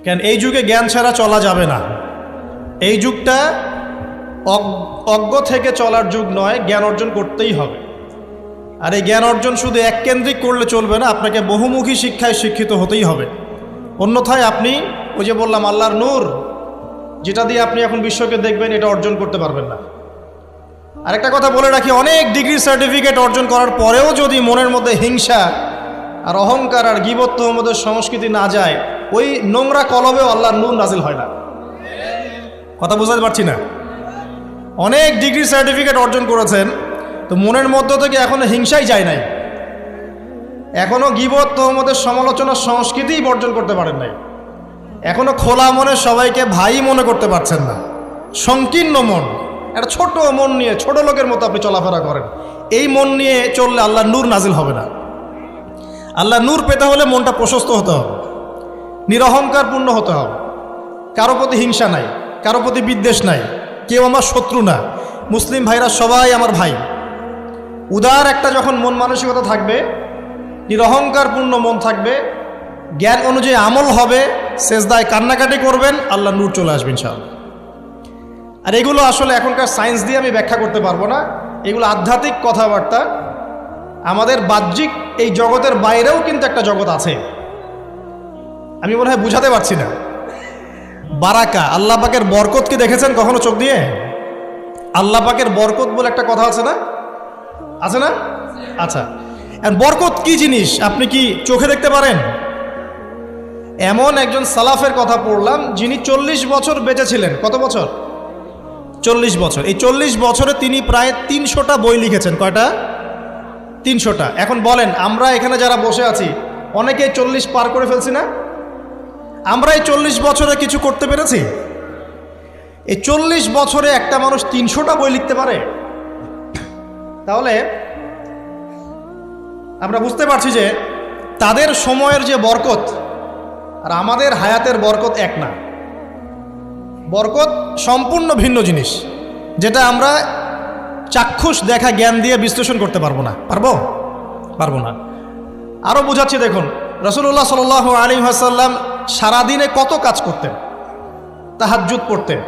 কেন এই যুগে জ্ঞান ছাড়া চলা যাবে না। এই যুগটা অজ্ঞ থেকে চলার যুগ নয়, জ্ঞান অর্জন করতেই হবে। আর এই জ্ঞান অর্জন শুধু এককেন্দ্রিক করলে চলবে না, আপনাকে বহুমুখী শিক্ষায় শিক্ষিত হতেই হবে। অন্যথায় আপনি ওই যে বললাম আল্লাহর নূর, যেটা দিয়ে আপনি এখন বিশ্বকে দেখবেন, এটা অর্জন করতে পারবেন না। আরেকটা কথা বলে রাখি, অনেক ডিগ্রি সার্টিফিকেট অর্জন করার পরেও যদি মনের মধ্যে হিংসা আর অহংকার আর গীবত তহমতের সংস্কৃতি না যায়, ওই নোংরা কলবেও আল্লাহর নূর নাজিল হয় না। কথা বুঝতে পারছি না? অনেক ডিগ্রি সার্টিফিকেট অর্জন করেছেন, তো মনের মধ্য থেকে এখনো হিংসাই যায় নাই, এখনো গীবত তহমতের সমালোচনার সংস্কৃতিই বর্জন করতে পারেন নাই, এখনো খোলা মনে সবাইকে ভাই মনে করতে পারছেন না। সংকীর্ণ মন, একটা ছোট মন নিয়ে ছোট লোকের মতো আপনি চলাফেরা করেন, এই মন নিয়ে চললে আল্লাহর নূর নাজিল হবে না। আল্লাহর নূর পেতে হলে মনটা প্রশস্ত হতে হবে, নিরহংকারপূর্ণ হতে হবে, কারো প্রতি হিংসা নাই, কারো প্রতি বিদ্বেষ নাই, কেউ আমার শত্রু না, মুসলিম ভাইরা সবাই আমার ভাই। উদার একটা যখন মন মানসিকতা থাকবে, নিরহংকারপূর্ণ মন থাকবে, জ্ঞান অনুযায়ী আমল হবে, সেজদায় কান্নাকাটি করবেন, আল্লাহ নূর চলে আসবে ইনশাআল্লাহ। আর এগুলো আসলে এখনকার সায়েন্স দিয়ে আমি ব্যাখ্যা করতে পারবো না, এগুলো আধ্যাত্মিক কথাবার্তা। আমাদের বাহ্যিক এই জগতের বাইরেও কিন্তু একটা জগৎ আছে, আমি মনে হয় বুঝাতে পারছি না। বারাকা, আল্লাহ পাকের বরকতকে দেখেছেন কখনো চোখ দিয়ে? আল্লাহ পাকের বরকত বলে একটা কথা আছে না? আছে না? আচ্ছা, বরকত কি জিনিস আপনি কি চোখে দেখতে পারেন? এমন একজন সালাফের কথা পড়লাম, যিনি 40 বছর বেঁচে ছিলেন। কত বছর? 40 বছর। এই 40 বছরে তিনি প্রায় 300টা বই লিখেছেন। কয়টা? 300টা। এখন বলেন, আমরা এখানে যারা বসে আছি অনেকেই 40 পার করে ফেলছি না? আমরা এই 40 বছরে কিছু করতে পেরেছি? এই 40 বছরে একটা মানুষ 300টা বই লিখতে পারে? তাহলে আমরা বুঝতে পারছি যে তাদের সময়ের যে বরকত আর আমাদের হায়াতের বরকত এক না। বরকত সম্পূর্ণ ভিন্ন জিনিস, যেটা আমরা চাক্ষুষ দেখা জ্ঞান দিয়ে বিশ্লেষণ করতে পারবো না। পারবো না। আরও বোঝাচ্ছি, দেখুন রাসূলুল্লাহ সাল্লাল্লাহু আলাইহি ওয়াসাল্লাম সারাদিনে কত কাজ করতেন। তাহাজ্জুদ পড়তেন,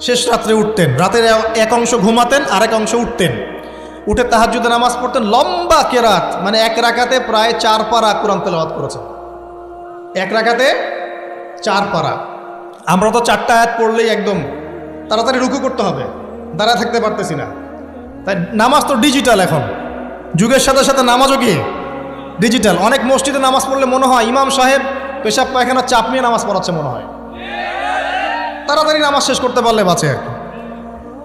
শেষ রাত্রে উঠতেন, রাতের এক অংশ ঘুমাতেন, আরেক অংশ উঠতেন, উঠে তাহাজ্জুদে নামাজ পড়তেন, লম্বা কেরাত, মানে এক রাকাতে প্রায় 4 পারা কোরআন তেলাওয়াত করেছেন। এক রাকাতে 4 পারা। আমরা তো 4টা আয়াত পড়লেই একদম তাড়াতাড়ি রুকু করতে হবে, দাঁড়ায় থাকতে পারতেছি না। তাই নামাজ তো ডিজিটাল, এখন যুগের সাথে সাথে নামাজও কি ডিজিটাল। অনেক মসজিদে নামাজ পড়লে মনে হয় ইমাম সাহেব পেশাব পায়খানা চাপ নিয়ে নামাজ পড়াচ্ছে মনে হয়, তাড়াতাড়ি নামাজ শেষ করতে পারলে বাঁচে আর কি।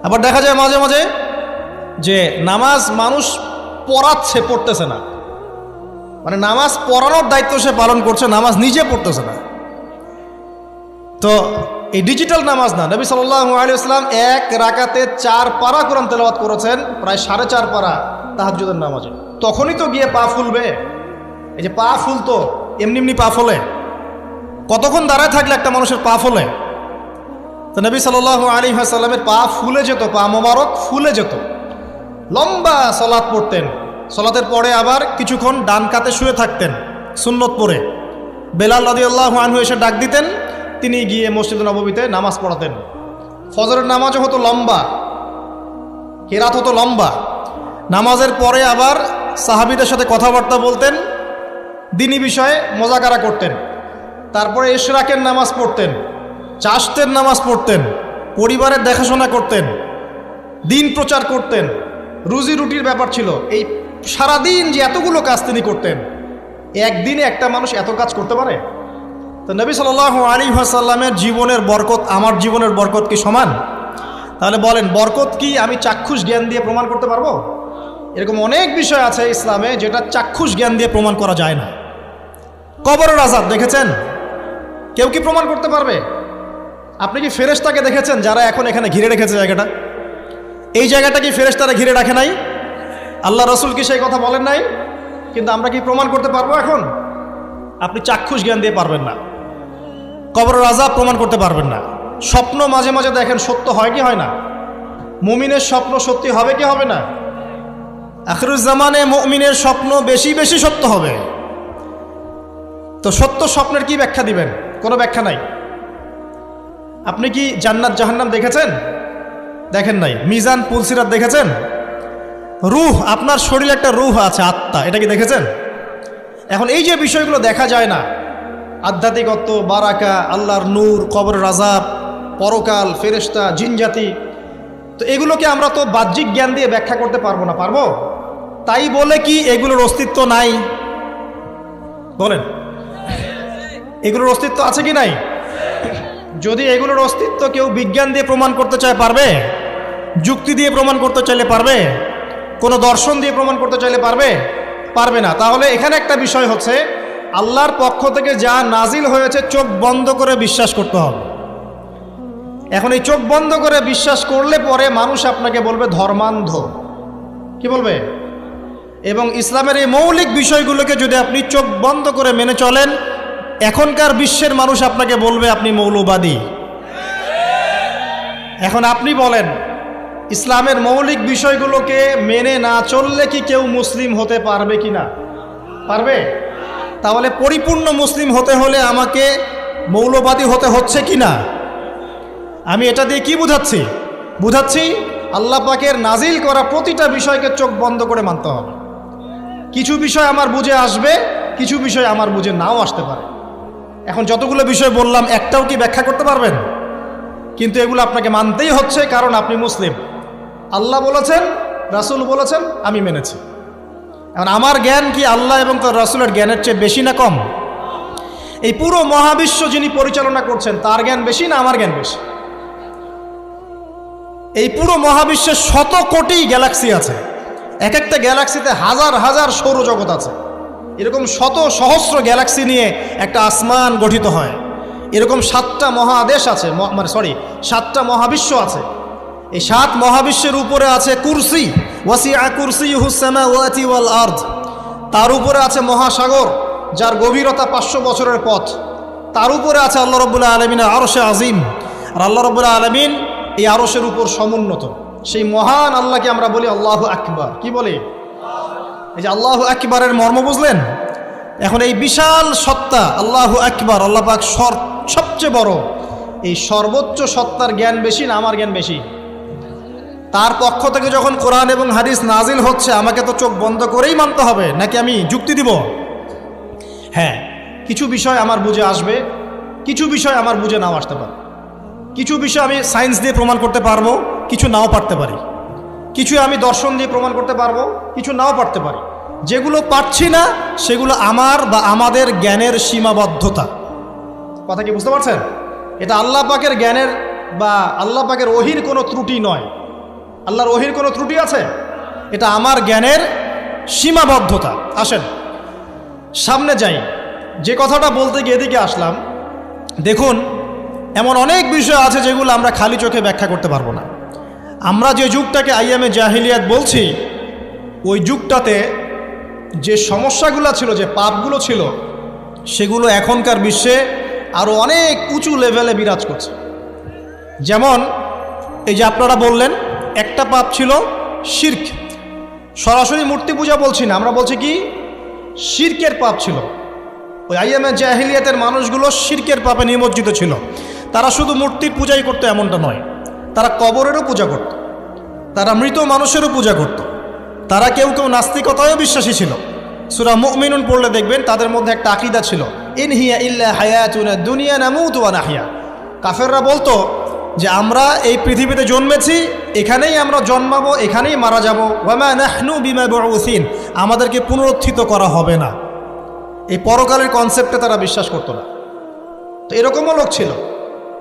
আবার দেখা যায় মাঝে মাঝে যে নামাজ মানুষ পড়াচ্ছে, পড়তেছে না, মানে নামাজ পড়ানোর দায়িত্ব সে পালন করছে, নামাজ নিজে পড়তেছে না। তো এই ডিজিটাল নামাজ না, নবী সাল্লাল্লাহু আলাইহি ওয়াসাল্লাম এক রাকাতে 4 পারা কোরআন তেলাওয়াত করেছেন, প্রায় 4.5 পারা তাহাজ্জুদের নামাজে। তখনই তো গিয়ে পা ফুলবে। এই যে পা ফুলতো, এমনি এমনি পা ফোলে? কতক্ষণ দাঁড়ায় থাকলে একটা মানুষের পা ফোলে? তো নবী সাল্লাল্লাহু আলাইহি ওয়াসাল্লামের পা ফুলে যেত, পা মোবারক ফুলে যেত। লম্বা সালাত পড়তেন, সালাতের পরে আবার কিছুক্ষণ ডান কাতে শুয়ে থাকতেন সুন্নত পড়ে। বেলাল রাদিয়াল্লাহু আনহু এসে ডাক দিতেন, তিনি গিয়ে মসজিদ নববীতে নামাজ পড়াতেন। ফজরের নামাজও হতো লম্বা, কেরাত হতো লম্বা। নামাজের পরে আবার সাহাবীদের সাথে কথাবার্তা বলতেন, দ্বীনি বিষয়ে মোজাকারা করতেন। তারপরে ইশরাকের নামাজ পড়তেন, চাশতের নামাজ পড়তেন, পরিবারের দেখাশোনা করতেন, দিন প্রচার করতেন, রুজি রুটির ব্যাপার ছিল। এই সারাদিন যে এতগুলো কাজ তিনি করতেন, একদিনে একটা মানুষ এত কাজ করতে পারে? তো নবী সাল্লাল্লাহু আলাইহি ওয়াসাল্লামের জীবনের বরকত আমার জীবনের বরকত কি সমান? তাহলে বলেন, বরকত কি আমি চাক্ষুষ জ্ঞান দিয়ে প্রমাণ করতে পারবো? এরকম অনেক বিষয় আছে ইসলামে যেটা চাক্ষুষ জ্ঞান দিয়ে প্রমাণ করা যায় না। কবরের আযাব দেখেছেন? কেউ কি প্রমাণ করতে পারবে? আপনি কি ফেরেশতাকে দেখেছেন যারা এখন এখানে ঘিরে রেখেছে জায়গাটা? এই জায়গাটা কি ফেরেশতারা ঘিরে রাখে নাই? আল্লাহ রসুল কি সেই কথা বলেন নাই? কিন্তু আমরা কি প্রমাণ করতে পারবো এখন? আপনি চাক্ষুষ জ্ঞান দিয়ে পারবেন না। কবরের আযাব প্রমাণ করতে পারবেন না। স্বপ্ন মাঝে মাঝে দেখেন, সত্য হয় কি হয় না? মুমিনের স্বপ্ন সত্যি হবে কি হবে না? আখিরুজ জামানে মুমিনের স্বপ্ন বেশি বেশি সত্য হবে। তো সত্য স্বপ্নের কি ব্যাখ্যা দিবেন? কোনো ব্যাখ্যা নাই। আপনি কি জান্নাত জাহান্নাম দেখেছেন? দেখেন নাই। মিজান পুলসিরাত দেখেছেন? রূহ, আপনার শরীরে একটা রূহ আছে, আত্মা, এটা কি দেখেছেন? এখন এই যে বিষয়গুলো দেখা যায় না, আধ্যাত্মিকত্ব, বারাকা, আল্লাহর নূর, কবরের আযাব, পরকাল, ফেরেশতা, জিনজাতি, তো এগুলোকে আমরা তো বাহ্যিক জ্ঞান দিয়ে ব্যাখ্যা করতে পারবো না, পারবো? তাই বলে কি এগুলোর অস্তিত্ব নাই? বলেন, এগুলোর অস্তিত্ব আছে কি নাই? যদি এগুলোর অস্তিত্ব কেউ বিজ্ঞান দিয়ে প্রমাণ করতে চায়, পারবে? যুক্তি দিয়ে প্রমাণ করতে চাইলে পারবে? কোনো দর্শন দিয়ে প্রমাণ করতে চাইলে পারবে? পারবে না। তাহলে এখানে একটা বিষয় হচ্ছে, আল্লাহর পক্ষ থেকে যা নাজিল হয়েছে চোখ বন্ধ করে বিশ্বাস করতে হবে। এখন এই চোখ বন্ধ করে বিশ্বাস করলে পরে মানুষ আপনাকে বলবে ধর্মান্ধ, কি বলবে? এবং ইসলামের এই মৌলিক বিষয়গুলোকে যদি আপনি চোখ বন্ধ করে মেনে চলেন, এখনকার বিশ্বের মানুষ আপনাকে বলবে আপনি মৌলবাদী। এখন আপনি বলেন, ইসলামের মৌলিক বিষয়গুলোকে মেনে না চললে কি কেউ মুসলিম হতে পারবে কি না? পারবে? তাহলে পরিপূর্ণ মুসলিম হতে হলে আমাকে মৌলবাদী হতে হচ্ছে কি না? আমি এটা দিয়ে কি বুঝাচ্ছি? বুঝাচ্ছি আল্লাহ পাকের নাজিল করা প্রতিটা বিষয়কে চোখ বন্ধ করে মানতে হবে। কিছু বিষয় আমার বুঝে আসবে, কিছু বিষয় আমার বুঝে নাও আসতে পারে। এখন যতগুলো বিষয় বললাম একটাও কি ব্যাখ্যা করতে পারবেন? কিন্তু এগুলো আপনাকে মানতেই হচ্ছে, কারণ আপনি মুসলিম। আল্লাহ বলেছেন, রাসূল বলেছেন, আমি মেনেছি। এখন আমার জ্ঞান কি আল্লাহ এবং তার রাসূলের জ্ঞানের চেয়ে বেশি না কম? এই পুরো মহাবিশ্ব যিনি পরিচালনা করছেন তার জ্ঞান বেশি না আমার জ্ঞান বেশি? এই পুরো মহাবিশ্বে শত কোটি গ্যালাক্সি আছে, এক একটা গ্যালাক্সিতে হাজার হাজার সৌরজগৎ আছে। এরকম শত সহস্র গ্যালাক্সি নিয়ে একটা আসমান গঠিত হয়। এরকম 7টা মহাদেশ আছে, সাতটা মহাবিশ্ব আছে। এই 7 মহাবিশ্বের উপরে আছে কুরসি, ওয়াসিআ কুরসিয়ুহুস সামাওয়াতি ওয়াল আরদ। তার উপরে আছে মহাসাগর, যার গভীরতা 500 বছরের পথ। তার উপরে আছে আল্লাহ রাব্বুল আলামিনের আরশে আজিম। আর আল্লাহ রাব্বুল আলামিন এই আরশের উপর সমুন্নত। সেই মহান আল্লাহকে আমরা বলি আল্লাহু আকবার। কি বলি? এই যে আল্লাহু আকবারের মর্ম বুঝলেন? এখন এই বিশাল সত্তা আল্লাহু আকবার, আল্লাহ পাক সবচেয়ে বড়, এই সর্বোচ্চ সত্তার জ্ঞান বেশি না আমার জ্ঞান বেশি? তার পক্ষ থেকে যখন কোরআন এবং হাদিস নাজিল হচ্ছে, আমাকে তো চোখ বন্ধ করেই মানতে হবে, নাকি আমি যুক্তি দিব? হ্যাঁ, কিছু বিষয় আমার বুঝে আসবে, কিছু বিষয় আমার বুঝে নাও আসতে পারে। কিছু বিষয় আমি সায়েন্স দিয়ে প্রমাণ করতে পারবো, কিছু নাও পারতে পারি। কিছু আমি দর্শন দিয়ে প্রমাণ করতে পারবো, কিছু নাও পারতে পারি। যেগুলো পারছি না সেগুলো আমার বা আমাদের জ্ঞানের সীমাবদ্ধতা। কথা কি বুঝতে পারছেন? এটা আল্লাহ পাকের জ্ঞানের বা আল্লাহ পাকের ওহির কোনো ত্রুটি নয়। আল্লাহর ওহির কোনো ত্রুটি আছে? এটা আমার জ্ঞানের সীমাবদ্ধতা। আসেন সামনে যাই। যে কথাটা বলতে গিয়ে এদিকে আসলাম, দেখুন এমন অনেক বিষয় আছে যেগুলো আমরা খালি চোখে ব্যাখ্যা করতে পারবো না। আমরা যে যুগটাকে আইয়ামে জাহিলিয়াত বলছি, ওই যুগটাতে যে সমস্যাগুলো ছিল, যে পাপগুলো ছিল, সেগুলো এখনকার বিশ্বে আরও অনেক উঁচু লেভেলে বিরাজ করছে। যেমন এই যে আপনারা বললেন, একটা পাপ ছিল শিরক। সরাসরি মূর্তি পূজা বলছি না, আমরা বলছি কি শিরকের পাপ ছিল। ওই আইয়ামে জাহিলিয়াতের মানুষগুলো শিরকের পাপে নিমজ্জিত ছিল। তারা শুধু মূর্তির পূজাই করতো এমনটা নয়, তারা কবরেরও পূজা করত, তারা মৃত মানুষেরও পূজা করত, তারা কেউ কেউ নাস্তিকতায়ও বিশ্বাসী ছিল। সূরা মুমিনুন পড়লে দেখবেন তাদের মধ্যে একটা আকীদা ছিল, ইন হিয়া ইল্লা হায়াতুনা দুনিয়া নামুতু ওয়া নাহয়া। কাফেররা বলতো যে আমরা এই পৃথিবীতে জন্মেছি, এখানেই আমরা জন্মাবো, এখানেই মারা যাব। ওয়া মা নাহনু বিমাবউসিন, আমাদেরকে পুনরুত্থিত করা হবে না। এই পরকালের কনসেপ্টে তারা বিশ্বাস করতো না। তো এরকমও লোক ছিল।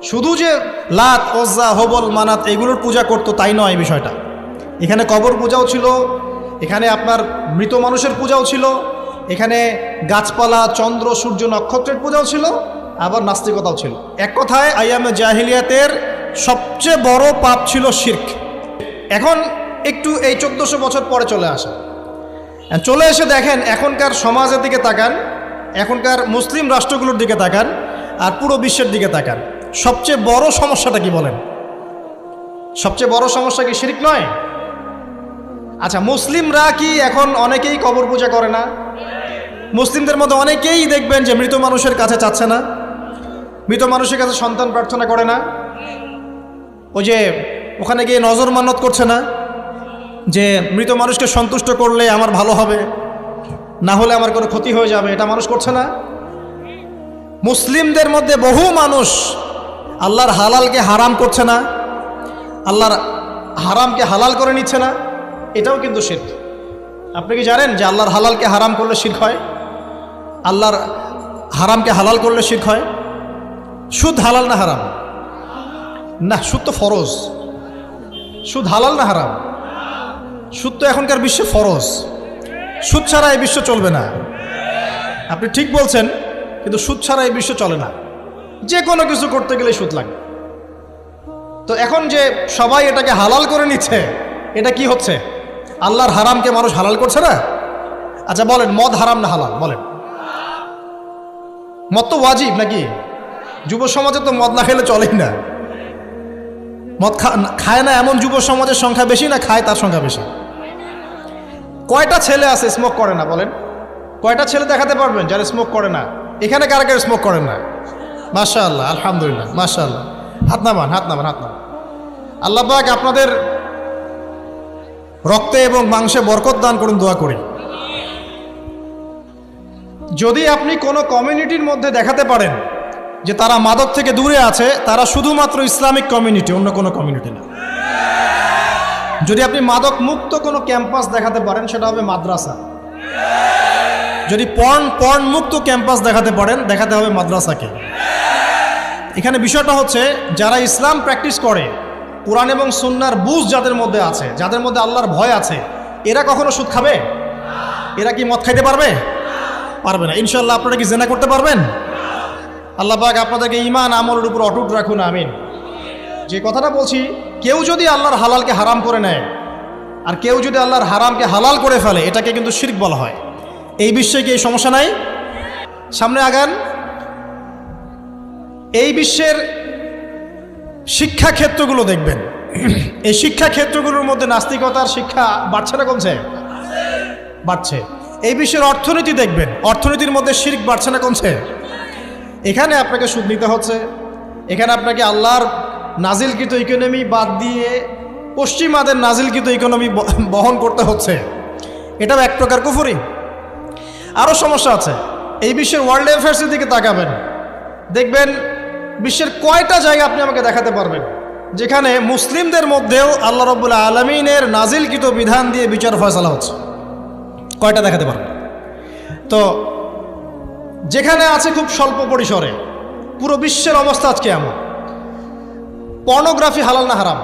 শুধু যে লাত, ওজ্জা, হবল, মানাত এগুলোর পূজা করতো তাই নয় এই বিষয়টা। এখানে কবর পূজাও ছিল, এখানে আপনার মৃত মানুষের পূজাও ছিল, এখানে গাছপালা, চন্দ্র, সূর্য, নক্ষত্রের পূজাও ছিল, আবার নাস্তিকতাও ছিল। এক কথায় আইয়ামে জাহিলিয়াতের সবচেয়ে বড় পাপ ছিল শিরক। এখন একটু এই 1400 বছর পরে চলে এসে দেখেন এখনকার সমাজের দিকে তাকান, এখনকার মুসলিম রাষ্ট্রগুলোর দিকে তাকান, আর পুরো বিশ্বের দিকে তাকান। সবচেয়ে বড় সমস্যাটা কি বলেন? সবচেয়ে বড় সমস্যা কি শিরক নয়? আচ্ছা, মুসলিমরা কি এখন অনেকেই কবর পূজা করে না? মুসলিমদের মধ্যে অনেকেই দেখবেন যে মৃত মানুষের কাছে চাচ্ছে না। মৃত মানুষের কাছে সন্তান প্রার্থনা করে না? ওই যে ওখানে গিয়ে নজর মান্নত করছে না যে মৃত মানুষকে সন্তুষ্ট করলে আমার ভালো হবে, না হলে আমার কোনো ক্ষতি হয়ে যাবে, এটা মানুষ করছে না? মুসলিমদের মধ্যে বহু মানুষ আল্লাহর হালালকে হারাম করছে না, আল্লাহর হারামকে হালাল করে নিচ্ছে না, এটাও কিন্তু শিরক। আপনি কি জানেন যে আল্লাহর হালালকে হারাম করলে শিরক হয়? আল্লাহর হারামকে হালাল করলে শিরক হয়? সুদ হালাল না হারাম? না, সুদ তো ফরজ। সুদ হালাল না হারাম? সুদ তো এখনকার বিশ্বে ফরজ। সুদ ছাড়া এই বিশ্ব চলবে না। আপনি ঠিক বলছেন, কিন্তু সুদ ছাড়া এই বিশ্ব চলে না। যে কোনো কিছু করতে গেলে সুদ লাগে। তো এখন যে সবাই এটাকে হালাল করে নিচ্ছে, এটা কি হচ্ছে? আল্লাহর হারামকে মানুষ হালাল করছে না? আচ্ছা বলেন, মদ হারাম না হালাল? বলেন। মদ তো ওয়াজিব নাকি? যুব সমাজে তো মদ না খেলে চলেই না। মদ খায় না এমন যুব সমাজের সংখ্যা বেশি না খায় তার সংখ্যা বেশি? কয়টা ছেলে আছে স্মোক করে না? বলেন, কয়টা ছেলে দেখাতে পারবেন যারা স্মোক করে না? এখানে কারা কারা স্মোক করেন না? মাশাআল্লাহ, আলহামদুলিল্লাহ, মাশাআল্লাহ। হাত নামান, হাত নামান, হাত নামান। আল্লাহ পাক আপনাদের রক্তে এবং মাংসে বরকত দান করুন, দোয়া করি। যদি আপনি কোনো কমিউনিটির মধ্যে দেখাতে পারেন যে তারা মাদক থেকে দূরে আছে, তারা শুধুমাত্র ইসলামিক কমিউনিটি, অন্য কোনো কমিউনিটি না। যদি আপনি মাদক মুক্ত কোনো ক্যাম্পাস দেখাতে পারেন, সেটা হবে মাদ্রাসা। যদি পর্ন মুক্ত ক্যাম্পাস দেখাতে পারেন, দেখাতে হবে মাদ্রাসাকে। এখানে বিষয়টা হচ্ছে, যারা ইসলাম প্র্যাকটিস করে, কোরআন এবং সুন্নাহর বুঝ যাদের মধ্যে আছে, যাদের মধ্যে আল্লাহর ভয় আছে, এরা কখনো সুদ খাবে? এরা কি মদ খাইতে পারবে? পারবে না। ইনশাআল্লাহ আপনারা কি জিনা করতে পারবেন? আল্লাহ পাক আপনাদেরকে ঈমান আমলের উপর অটুট রাখুন, আমিন। যে কথাটা বলছি, কেউ যদি আল্লাহর হালালকে হারাম করে নেয় আর কেউ যদি আল্লাহর হারামকে হালাল করে ফেলে, এটাকে কিন্তু শিরক বলা হয়। এই বিশ্বে কি এই সমস্যা নাই? সামনে আগান। এই বিশ্বের শিক্ষা ক্ষেত্রগুলো দেখবেন, এই শিক্ষা ক্ষেত্রগুলোর মধ্যে নাস্তিকতার শিক্ষা বাড়ছে না কমছে? বাড়ছে। এই বিশ্বের অর্থনীতি দেখবেন, অর্থনীতির মধ্যে শিরক বাড়ছে না কমছে? এখানে আপনাকে সুদ নিতে হচ্ছে, এখানে আপনাকে আল্লাহর নাজিলকৃত ইকোনমি বাদ দিয়ে পশ্চিমাদের নাজিলকৃত ইকোনমি বহন করতে হচ্ছে। এটাও এক প্রকার কুফরি। আরও সমস্যা আছে। এই বিশ্বের ওয়ার্ল্ড অ্যাফেয়ার্সের দিকে তাকাবেন, দেখবেন বিশ্বের কয়টা জায়গা আপনি আমাকে দেখাতে পারবেন যেখানে মুসলিমদের মধ্যেও আল্লাহ রাব্বুল আলামিনের নাজিলকৃত বিধান দিয়ে বিচার ফয়সালা হচ্ছে? কয়টা দেখাতে পারবেন? তো যেখানে আছে খুব স্বল্প পরিসরে। পুরো বিশ্বের অবস্থা আজকে এমন। পর্নোগ্রাফি হালাল না হারাম?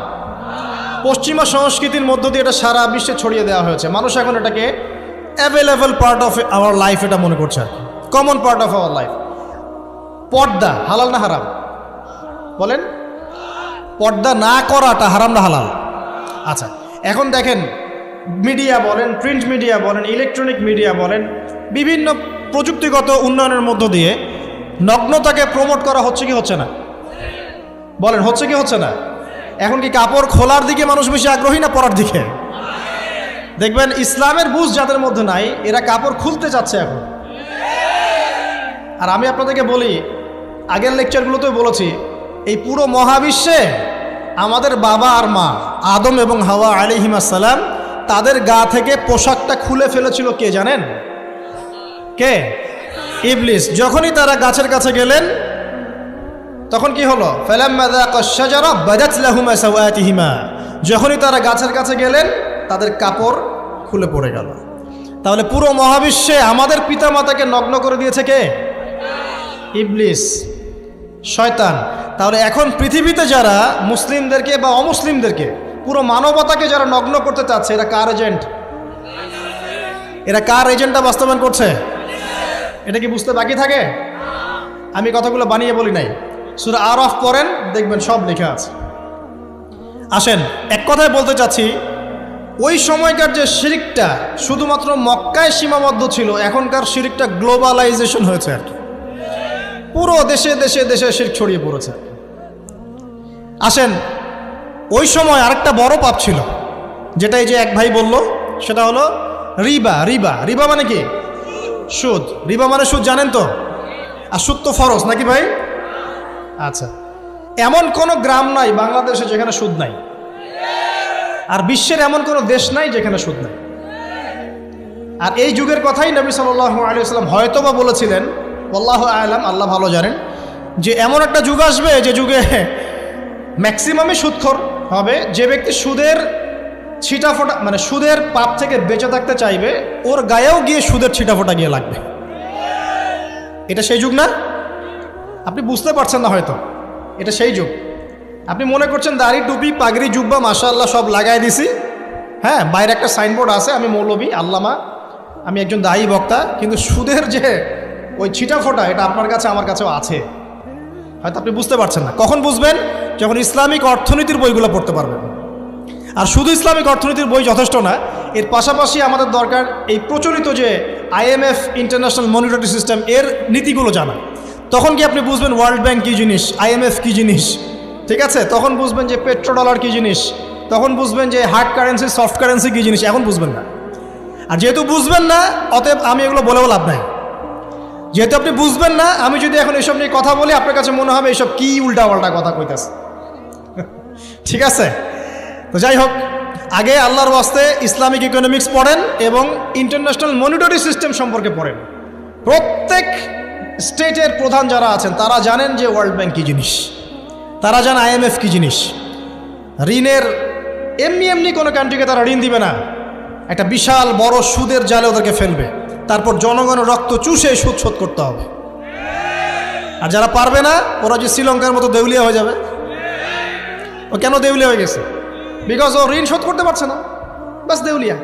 পশ্চিমা সংস্কৃতির মধ্য দিয়ে এটা সারা বিশ্বে ছড়িয়ে দেওয়া হয়েছে। মানুষ এখন এটাকে available part of our life এটা মনে করছে, আর কি common part of our life. পর্দা হালাল না হারাম? বলেন, পর্দা না করাটা হারাম না হালাল? আচ্ছা, এখন দেখেন, মিডিয়া বলেন, প্রিন্ট মিডিয়া বলেন, ইলেকট্রনিক মিডিয়া বলেন, বিভিন্ন প্রযুক্তিগত উন্নয়নের মধ্য দিয়ে নগ্নতাকে প্রমোট করা হচ্ছে কি হচ্ছে না? বলেন, হচ্ছে কি হচ্ছে না? এখন কি কাপড় খোলার দিকে মানুষ বেশি আগ্রহী না পরার দিকে? দেখবেন ইসলামের বুঝ যাদের মধ্যে নাই, এরা কাপড় খুলতে চাচ্ছে এখন। আর আমি আপনাদেরকে বলি, আগের লেকচারগুলোতেও বলেছি, এই পুরো মহাবিশ্বে আমাদের বাবা আর মা আদম এবং হাওয়া আলাইহিস সালাম, তাদের গা থেকে পোশাকটা খুলে ফেলেছিল কে জানেন? কে? ইবলিস। যখনই তারা গাছের কাছে গেলেন, তখন কি হলো? ফালাম্মা যাকাশ শাজারা বাদাত লাহুমা সাওয়াতিহিমা। যখনই তারা গাছের কাছে গেলেন, তাদের কাপড় খুলে পড়ে গেল। তাহলে পুরো মহাবিশ্বে আমাদের পিতামাতাকে নগ্ন করে দিয়েছে কে? ইবলিস, শয়তান। তাহলে এখন পৃথিবীতে যারা মুসলিমদেরকে বা অমুসলিমদেরকে, পুরো মানবতাকে যারা নগ্ন করতে চাচ্ছে, এরা কার এজেন্ট? এরা কার এজেন্টটা বাস্তবায়ন করছে? এটা কি বুঝতে বাকি থাকে? আমি কথাগুলো বানিয়ে বলি নাই। সূরা আরাফ পড়েন, দেখবেন সব লেখা আছে। আসেন, এক কথায় বলতে চাচ্ছি, ওই সময়কার যে শিরকটা শুধুমাত্র মক্কায় সীমাবদ্ধ ছিল, এখনকার শিরকটা গ্লোবালাইজেশন হয়েছে আর কি। পুরো দেশে দেশে দেশে শিরক ছড়িয়ে পড়েছে। আসেন, ওই সময় আরেকটা বড় পাপ ছিল, যেটা এই যে এক ভাই বলল, সেটা হলো রিবা। রিবা, রিবা মানে কি? সুদ। রিবা মানে সুদ, জানেন তো? আর সুদ তো ফরজ নাকি ভাই? আচ্ছা, এমন কোনো গ্রাম নাই বাংলাদেশে যেখানে সুদ নাই, আর বিশ্বের এমন কোনো দেশ নাই যেখানে সুদ নাই। আর এই যুগের কথাই নবী সাল্লাল্লাহু আলাইহি ওয়াসাল্লাম হয়তোবা বলেছিলেন, আল্লাহু আ'লাম, আল্লাহ ভালো জানেন, যে এমন একটা যুগ আসবে যে যুগে ম্যাক্সিমামই সুদখোর হবে। যে ব্যক্তি সুদের ছিটাফোঁটা মানে সুদের পাপ থেকে বেঁচে থাকতে চাইবে, ওর গায়েও গিয়ে সুদের ছিটাফোঁটা গিয়ে লাগবে। এটা সেই যুগ না? আপনি বুঝতে পারছেন না হয়তো, এটা সেই যুগ। আপনি মনে করছেন দাড়ি টুপি পাগড়ি জুব্বা মাশাআল্লাহ সব লাগাই দিছি, হ্যাঁ, বাইরে একটা সাইনবোর্ড আছে, আমি মৌলবী আল্লামা, আমি একজন দায়ী বক্তা, কিন্তু সুদের যে ওই ছিটাফোঁটা এটা আপনার কাছে আমার কাছেও আছে। হয়তো আপনি বুঝতে পারছেন না। কখন বুঝবেন? যখন ইসলামিক অর্থনীতির বইগুলো পড়তে পারবেন। আর শুধু ইসলামিক অর্থনীতির বই যথেষ্ট না, এর পাশাপাশি আমাদের দরকার এই প্রচলিত যে IMF ইন্টারন্যাশনাল মনিটারি সিস্টেম এর নীতিগুলো জানা। তখন কি আপনি বুঝবেন ওয়ার্ল্ড ব্যাংক কী জিনিস, IMF কী জিনিস, ঠিক আছে? তখন বুঝবেন যে পেট্রো ডলার কী জিনিস, তখন বুঝবেন যে হার্ড কারেন্সি সফট কারেন্সি কী জিনিস, এখন বুঝবেন না। আর যেহেতু বুঝবেন না, অতএব আমি এগুলো বলেও লাভ নাই। যেহেতু আপনি বুঝবেন না, আমি যদি এখন এসব নিয়ে কথা বলি, আপনার কাছে মনে হবে এসব কি উল্টাপাল্টা কথা কইতেছে। ঠিক আছে? তো যাই হোক, আগে আল্লাহর ওয়াস্তে ইসলামিক ইকোনমিক্স পড়েন এবং ইন্টারন্যাশনাল মনিটারি সিস্টেম সম্পর্কে পড়েন। প্রত্যেক স্টেটের প্রধান যারা আছেন তারা জানেন যে ওয়ার্ল্ড ব্যাংক কী জিনিস, তারা জানেন IMF কী জিনিস। ঋণের এমনি এমনি কোনো কান্ট্রিকে তারা ঋণ দিবে না, একটা বিশাল বড় সুদের জালে ওদেরকে ফেলবে, তারপর জনগণের রক্ত চুষে সুদ শোধ করতে হবে। আর যারা পারবে না, ওরা যে শ্রীলঙ্কার মতো দেউলিয়া হয়ে যাবে। ও কেন দেউলিয়া হয়ে গেছে? বিকজ ও ঋণ শোধ করতে পারছে না, বাস দেউলিয়া।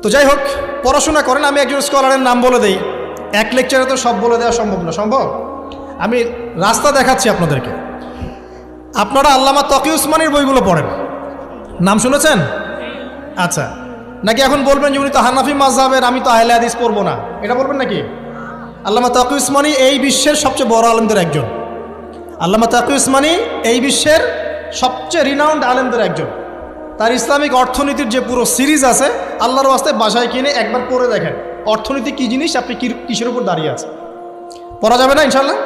তো যাই হোক, পড়াশোনা করেন। আমি একজন স্কলারের নাম বলে দেই, এক লেকচারে তো সব বলে দেওয়া সম্ভব না। সম্ভব? আমি রাস্তা দেখাচ্ছি আপনাদেরকে। আপনারা আল্লামা তকি উসমানীর বইগুলো পড়েন, নাম শুনেছেন? আচ্ছা, নাকি এখন বলবেন যে উনি তো হানাফি মাযহাবের, আমি তো আহলে হাদিস পড়বো না, এটা বলবেন নাকি? আল্লামা তকি উসমানী এই বিশ্বের সবচেয়ে বড় আলেমদের একজন। আল্লামা তকি উসমানী এই বিশ্বের সবচেয়ে রিনাউন্ড আলেমদের একজন। তার ইসলামিক অর্থনীতির যে পুরো সিরিজ আছে, আল্লাহর ওয়াস্তে বাসায় কিনে একবার পড়ে দেখেন অর্থনীতি কী জিনিস, আপনি কিসের উপর দাঁড়িয়ে আছে। পড়া যাবে না ইনশাল্লাহ?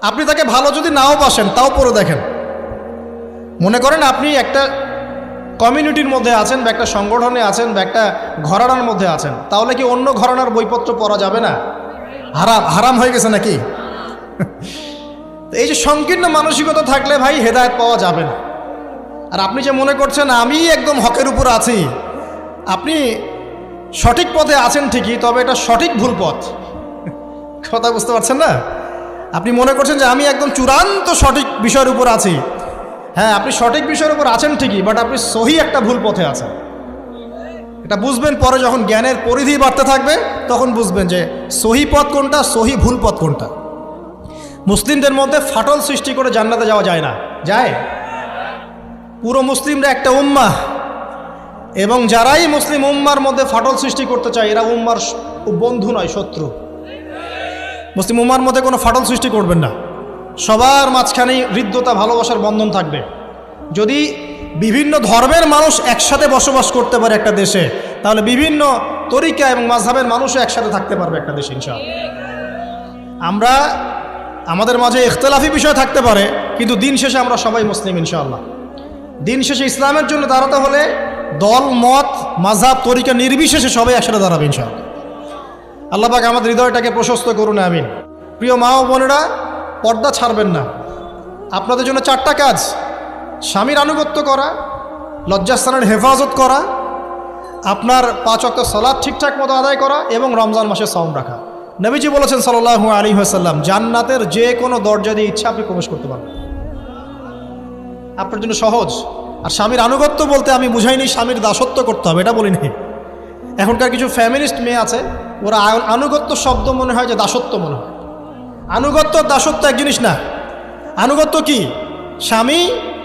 আপনি তাকে ভালো যদি নাও বাসেন, তাও পড়ে দেখেন। মনে করেন আপনি একটা কমিউনিটির মধ্যে আছেন, বা একটা সংগঠনে আছেন, বা একটা ঘরানার মধ্যে আছেন, তাহলে কি অন্য ঘরানার বইপত্র পড়া যাবে না? হারাম হয়ে গেছে নাকি? এই যে সংকীর্ণ মানসিকতা থাকলে ভাই হেদায়েত পাওয়া যাবে না। আর আপনি যে মনে করছেন আমি একদম হকের উপর আছি, আপনি সঠিক পথে আছেন ঠিকই, তবে এটা সঠিক ভুল পথ। কথা বুঝতে পারছেন না? আপনি মনে করছেন যে আমি একদম চূড়ান্ত সঠিক বিষয়ের উপর আছি। হ্যাঁ, আপনি সঠিক বিষয়ের উপর আছেন ঠিকই, বাট আপনি সহি একটা ভুল পথে আছেন। এটা বুঝবেন পরে, যখন জ্ঞানের পরিধি বাড়তে থাকবে তখন বুঝবেন যে সহি পথ কোনটা, সহি ভুল পথ কোনটা। মুসলিমদের মধ্যে ফাটল সৃষ্টি করে জান্নাতে যাওয়া যায় না। যায়? পুরো মুসলিমরা একটা উম্মাহ, এবং যারাই মুসলিম উম্মার মধ্যে ফাটল সৃষ্টি করতে চায় এরা উম্মার বন্ধু নয়, শত্রু। মুসলিম উম্মার মধ্যে কোনো ফাটল সৃষ্টি করবেন না। সবার মাঝখানেই হৃদ্যতা, ভালোবাসার বন্ধন থাকবে। যদি বিভিন্ন ধর্মের মানুষ একসাথে বসবাস করতে পারে একটা দেশে, তাহলে বিভিন্ন তরিকা এবং মাযহাবের মানুষও একসাথে থাকতে পারবে একটা দেশে ইনশাআল্লাহ। আমরা আমাদের মাঝে ইখতিলাফি বিষয় থাকতে পারে, কিন্তু দিন শেষে আমরা সবাই মুসলিম ইনশাআল্লাহ। দিন শেষে ইসলামের জন্য দাঁড়াতে হলে দল মত মাযহাব তরিকা নির্বিশেষে সবাই একসাথে দাঁড়াবে ইনশাআল্লাহ। আল্লাহ পাক আমাদের হৃদয়টাকে প্রশস্ত করুন, আমিন। প্রিয় মা ও বোনেরা, পর্দা ছাড়বেন না। আপনাদের জন্য 4টা কাজ: স্বামীর আনুগত্য করা, লজ্জাস্থানের হেফাজত করা, আপনার 5 ওয়াক্ত সালাত ঠিকঠাক মতো আদায় করা, এবং রমজান মাসে সাওম রাখা। নবীজি বলেছেন সাল্লাল্লাহু আলাইহি ওয়াসাল্লাম, জান্নাতের যে কোনো দরজা দিয়ে ইচ্ছা আপনি প্রবেশ করতে পারবেন। আপনার জন্য সহজ। আর স্বামীর আনুগত্য বলতে আমি বুঝাইনি স্বামীর দাসত্ব করতে হবে, এটা বলিনি। এখনকার কিছু ফ্যামিলিস্ট মেয়ে আছে, ওরা আনুগত্য শব্দ মনে হয় যে দাসত্ব মনে হয়। আনুগত্য দাসত্ব এক জিনিস না। আনুগত্য কি? স্বামী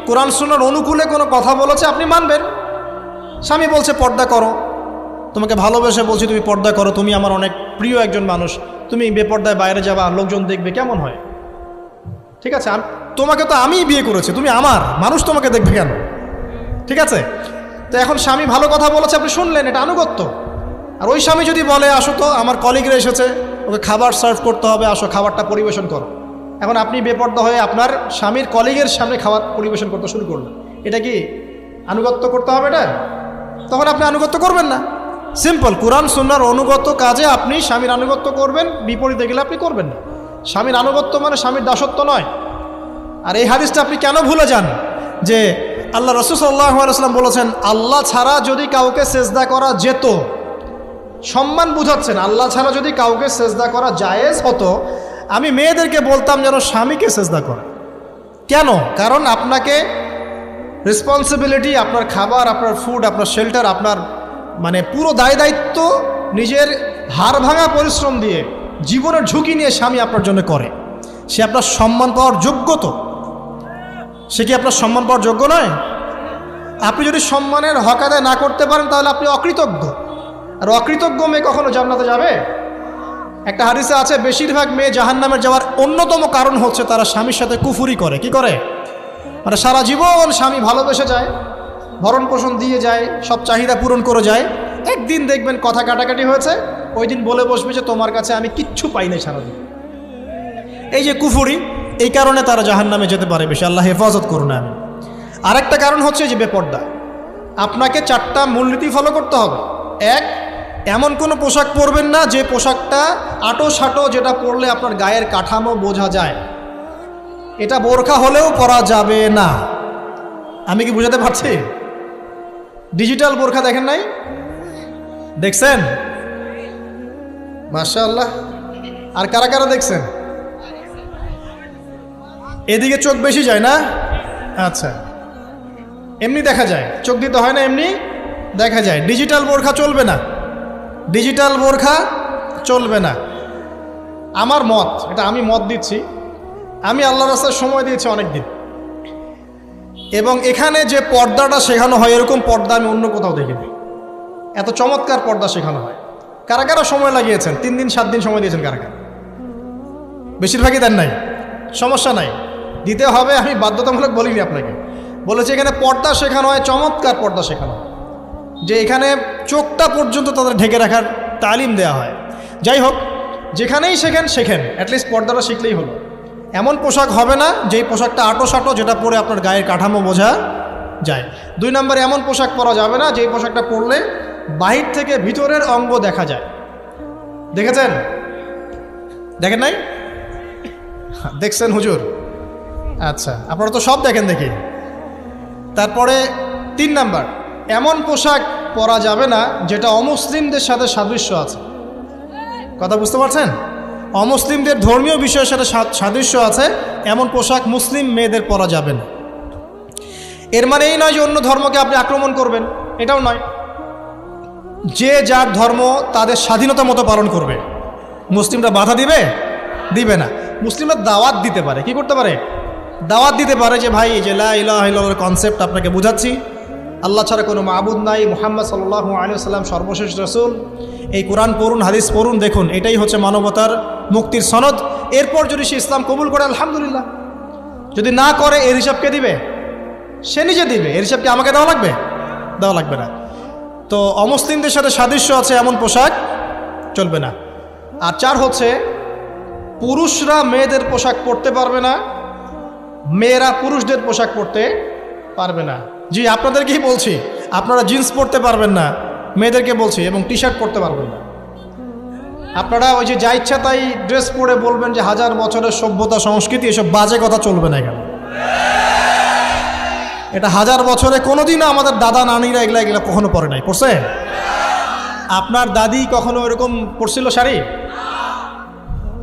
কোরআন সুন্নাহর অনুকূলে কোনো কথা বলেছে, আপনি মানবেন। স্বামী বলছে পর্দা করো, তোমাকে ভালোবেসে বলছি তুমি পর্দা করো, তুমি আমার অনেক প্রিয় একজন মানুষ, তুমি বেপর্দায় বাইরে যাবা, লোকজন দেখবে, কেমন হয়? ঠিক আছে, তোমাকে তো আমিই বিয়ে করেছি, তুমি আমার, মানুষ তোমাকে দেখবে কেন? ঠিক আছে? তো এখন স্বামী ভালো কথা বলেছে, আপনি শুনলেন, এটা আনুগত্য। আর ওই স্বামী যদি বলে আসো তো আমার কলিগরা এসেছে, ওকে খাবার সার্ভ করতে হবে, আসো খাবারটা পরিবেশন করো, এখন আপনি বেপর্দা হয়ে আপনার স্বামীর কলিগের সামনে খাবার পরিবেশন করতে শুরু করলেন, এটা কি আনুগত্য করতে হবে? এটা তখন আপনি আনুগত্য করবেন না। সিম্পল, কোরআন সুন্নাহর অনুগত কাজে আপনি স্বামীর আনুগত্য করবেন, বিপরীতে গেলে আপনি করবেন না। স্বামীর আনুগত্য মানে স্বামীর দাসত্ব নয়। আর এই হাদিসটা আপনি কেন ভুলে যান যে আল্লাহ রাসূল সাল্লাল্লাহু আলাইহি ওয়াসাল্লাম বলেছেন, আল্লাহ ছাড়া যদি কাউকে সেজদা করা যেত, সম্মান বুঝাচ্ছেন, আল্লাহ ছাড়া যদি কাউকে সেজদা করা জায়েজ হতো, আমি মেয়েদেরকে বলতাম যেন স্বামীকে সেজদা করে। কেন? কারণ আপনাকে রেসপন্সিবিলিটি, আপনার খাবার, আপনার ফুড, আপনার শেল্টার, আপনার মানে পুরো দায় দায়িত্ব নিজের হাড় ভাঙা পরিশ্রম দিয়ে, জীবনের ঝুঁকি নিয়ে স্বামী আপনার জন্য করে। সে আপনার সম্মান পাওয়ার যোগ্য তো? সে কি আপনার সম্মান পাওয়ার যোগ্য নয়? আপনি যদি সম্মানের হক আদায় না করতে পারেন তাহলে আপনি অকৃতজ্ঞ। আর অকৃতজ্ঞ মেয়ে কখনো জান্নাতে যাবে? একটা হাদিসে আছে, বেশিরভাগ মেয়ে জাহান্নামের যাওয়ার অন্যতম কারণ হচ্ছে তারা স্বামীর সাথে কুফুরি করে। কি করে? মানে সারা জীবন স্বামী ভালোবেসে যায়, ভরণ পোষণ দিয়ে যায়, সব চাহিদা পূরণ করে যায়, একদিন দেখবেন কথা কাটাকাটি হয়েছে, ওই দিন বলে বসবে যে তোমার কাছে আমি কিচ্ছু পাই নাই সারাদিন। এই যে কুফুরি, এই কারণে তারা জাহান্নামে যেতে পারে বেশি। আল্লাহ হেফাজত করুন। আমি আরেকটা কারণ হচ্ছে যে বেপর্দা। আপনাকে 4টা মূলনীতি ফলো করতে হবে। 1, এমন কোনো পোশাক পরবেন না যে পোশাকটা আটো সাটো, যেটা পরলে আপনার গায়ের কাঠামো বোঝা যায়। এটা বোরখা হলেও পরা যাবে না। আমি কি বুঝাতে পারছি? ডিজিটাল বোরখা দেখেন নাই? দেখছেন? মাশাআল্লাহ। আর কারা কারা দেখছেন? এদিকে চোখ বেশি যায় না? আচ্ছা, এমনি দেখা যায়, চোখ দিতে হয় না, এমনি দেখা যায়। ডিজিটাল বোরখা চলবে না, ডিজিটাল বোরখা চলবে না। আমার মত, এটা আমি মত দিচ্ছি, আমি আল্লাহর রাস্তায় সময় দিয়েছি অনেক দিন, এবং এখানে যে পর্দাটা শেখানো হয় এরকম পর্দা আমি অন্য কোথাও দেখিনি। এত চমৎকার পর্দা শেখানো হয়। কারা কারা সময় লাগিয়েছেন? 3 দিন 7 দিন সময় দিয়েছেন কারা কারা? বেশিরভাগই দেন নাই। সমস্যা নাই, দিতে হবে। আমি বাধ্যতামূলক বলিনি আপনাকে, বলেছি এখানে পর্দা শেখানো হয়, চমৎকার পর্দা শেখানো হয়, যে এখানে চোখটা পর্যন্ত তাদের ঢেকে রাখার তালিম দেওয়া হয়। যাই হোক, যেখানেই শেখেন অ্যাটলিস্ট পর্দাটা শিখলেই হলো। এমন পোশাক হবে না যেই পোশাকটা আটো সাটো, যেটা পরে আপনার গায়ের কাঠামো বোঝা যায়। 2 নম্বরে এমন পোশাক পরা যাবে না যেই পোশাকটা পরলে বাহির থেকে ভিতরের অঙ্গ দেখা যায়। দেখেছেন? দেখেন নাই? দেখছেন হুজুর? আচ্ছা, আপনারা তো সব দেখেন দেখি। তারপরে 3 নাম্বার, এমন পোশাক পরা যাবে না যেটা অমুসলিমদের সাথে সাদৃশ্য আছে। কথা বুঝতে পারছেন? অমুসলিমদের ধর্মীয় বিষয়ের সাথে সাদৃশ্য আছে এমন পোশাক মুসলিম মেয়েদের পরা যাবে না। এর মানে এই নয় যে অন্য ধর্মকে আপনি আক্রমণ করবেন, এটাও নয়। যে যার ধর্ম তাদের স্বাধীনতা মতো পালন করবে। মুসলিমরা বাধা দিবে? দিবে না। মুসলিমরা দাওয়াত দিতে পারে। কি করতে পারে? দাওয়াত দিতে পারে যে ভাই, যে লা ইলাহা ইল্লাল্লাহর কনসেপ্ট আপনাকে বুঝাচ্ছি, আল্লাহ ছাড়া কোনো মাবুদ নাই, মুহাম্মদ সাল্লাল্লাহু আলাইহি ওয়াসাল্লাম সর্বশেষ রাসূল, এই কোরআন পড়ুন, হাদিস পড়ুন, দেখুন এটাই হচ্ছে মানবতার মুক্তির সনদ। এরপর যদি সে ইসলাম কবুল করে আলহামদুলিল্লাহ, যদি না করে এর হিসাব কে দিবে? সে নিজে দিবে। এর হিসাব কি আমাকে দেওয়া লাগবে? দেওয়া লাগবে না। তো অমুসলিমদের সাথে সাদৃশ্য আছে এমন পোশাক চলবে না। আর 4 হচ্ছে, পুরুষরা মেয়েদের পোশাক পরতে পারবে না, মেয়েরা পুরুষদের পোশাক পরতে পারবে না। জি, আপনাদেরকেই বলছি, আপনারা জিন্স পরতে পারবেন না, মেয়েদেরকে বলছি, এবং টি শার্ট পরতে পারবেন না। আপনারা ওই যে যা ইচ্ছা তাই ড্রেস পরে বলবেন যে 1000 বছরের সভ্যতা সংস্কৃতি, এসব বাজে কথা চলবে না এখানে। এটা 1000 বছরে কোনোদিনও আমাদের দাদা নানিরা এগুলা কখনো পরে নাই। পরছে? আপনার দাদি কখনো এরকম পরছিল শাড়ি?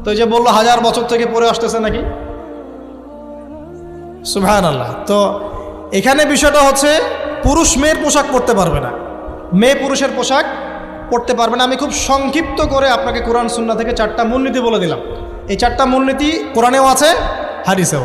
তো যে বললো 1000 বছর থেকে পরে আসতেছে নাকি? সুবহানাল্লাহ। তো এখানে বিষয়টা হচ্ছে, পুরুষ মেয়ের পোশাক পরতে পারবে না, মেয়ে পুরুষের পোশাক পরতে পারবে না। আমি খুব সংক্ষিপ্ত করে আপনাকে কোরআন সুন্নাহ থেকে 4টা মূলনীতি বলে দিলাম। এই 4টা মূলনীতি কোরআনেও আছে, হাদিসেও আছে।